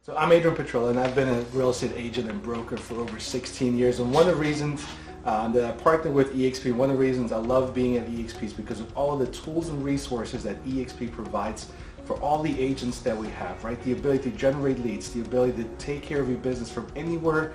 So I'm Adrian Petrila, and I've been a real estate agent and broker for over 16 years. And one of the reasons that I partner with eXp, one of the reasons I love being at eXp is because of all of the tools and resources that eXp provides for all the agents that we have, right? The ability to generate leads, the ability to take care of your business from anywhere,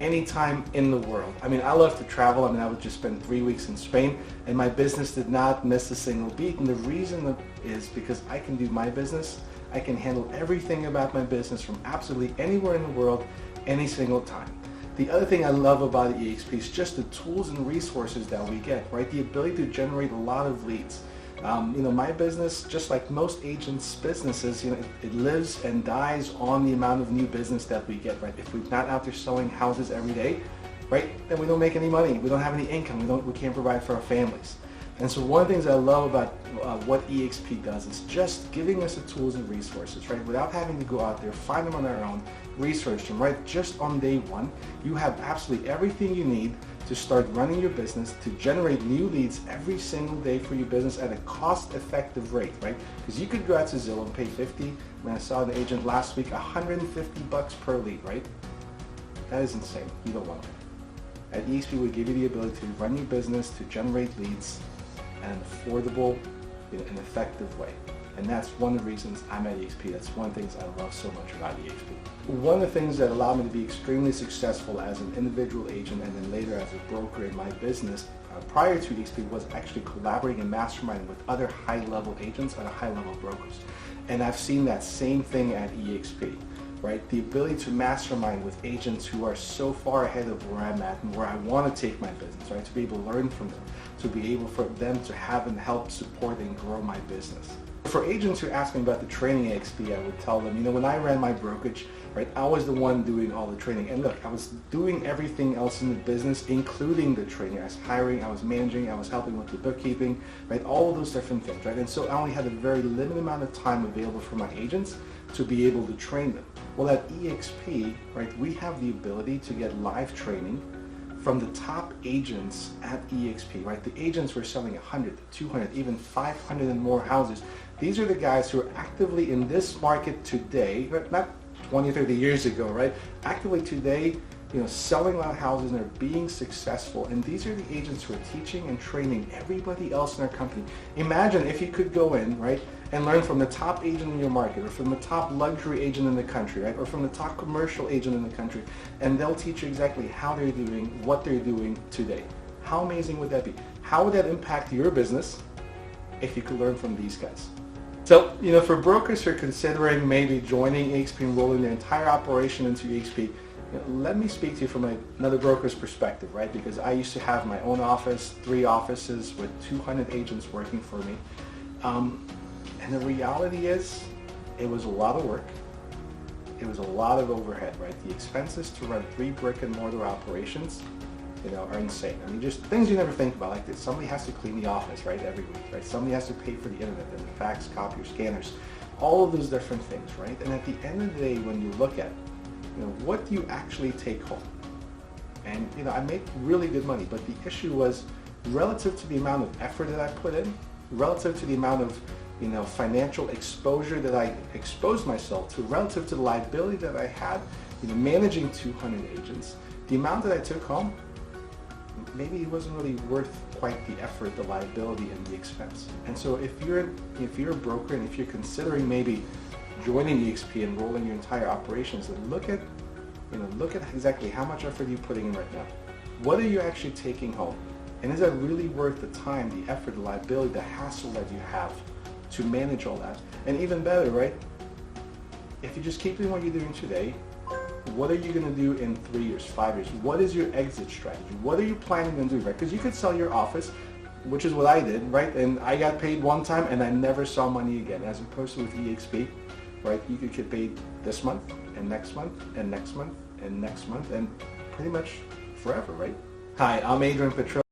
anytime in the world. I mean, I love to travel. I would just spend 3 weeks in Spain, and my business did not miss a single beat. And the reason is because I can do my business. I can handle everything about my business from absolutely anywhere in the world, any single time. The other thing I love about eXp is just the tools and resources that we get, right? The ability to generate a lot of leads. My business, just like most agents' businesses, it lives and dies on the amount of new business that we get, right? If we're not out there selling houses every day, right, then we don't make any money. We don't have any income. We can't provide for our families. And so one of the things I love about what eXp does is just giving us the tools and resources, right? Without having to go out there, find them on our own, research them, right? Just on day one, you have absolutely everything you need to start running your business, to generate new leads every single day for your business at a cost-effective rate, right? Because you could go out to Zillow and pay I saw an agent last week, $150 per lead, right? That is insane. You don't want that. At eXp, we give you the ability to run your business, to generate leads in an affordable, and effective way. And that's one of the reasons I'm at eXp. That's one of the things I love so much about eXp. One of the things that allowed me to be extremely successful as an individual agent and then later as a broker in my business prior to eXp was actually collaborating and masterminding with other high-level agents and high-level brokers. And I've seen that same thing at eXp. Right? The ability to mastermind with agents who are so far ahead of where I'm at and where I want to take my business, right? To be able to learn from them, to be able for them to have and help support and grow my business. For agents who ask me about the training at eXp, I would tell them, when I ran my brokerage, right, I was the one doing all the training. And look, I was doing everything else in the business, including the training. I was hiring, I was managing, I was helping with the bookkeeping, right? All of those different things, right? And so I only had a very limited amount of time available for my agents to be able to train them. Well, at eXp, right, we have the ability to get live training from the top agents at eXp, right? The agents who are selling 100, 200, even 500 and more houses. These are the guys who are actively in this market today, not 20, 30 years ago, right? Actively today, selling a lot of houses and they're being successful. And these are the agents who are teaching and training everybody else in our company. Imagine if you could go in, right, and learn from the top agent in your market, or from the top luxury agent in the country, right, or from the top commercial agent in the country, and they'll teach you exactly how they're doing, what they're doing today. How amazing would that be? How would that impact your business if you could learn from these guys? So, for brokers who are considering maybe joining eXp and rolling their entire operation into eXp, let me speak to you from another broker's perspective, right? Because I used to have my own office, 3 offices with 200 agents working for me. And the reality is, it was a lot of work. It was a lot of overhead, right? The expenses to run 3 brick and mortar operations, are insane. Just things you never think about, like this. Somebody has to clean the office, right, every week, right? Somebody has to pay for the internet and the fax, copier, scanners, all of those different things, right? And at the end of the day, when you look at, what do you actually take home? And, I make really good money, but the issue was relative to the amount of effort that I put in, relative to the amount of, financial exposure that I exposed myself to, relative to the liability that I had, managing 200 agents, the amount that I took home, maybe it wasn't really worth quite the effort, the liability, and the expense. And so if you're a broker and if you're considering maybe joining eXp and rolling your entire operations, then look at exactly how much effort you're putting in right now. What are you actually taking home? And is that really worth the time, the effort, the liability, the hassle that you have to manage all that? And even better, right? If you just keep doing what you're doing today, what are you going to do in 3 years, 5 years? What is your exit strategy? What are you planning on doing, right? Because you could sell your office, which is what I did, right? And I got paid one time and I never saw money again. As opposed to with eXp, right? You could get paid this month and next month and next month and next month and pretty much forever, right? Hi, I'm Adrian Petrila.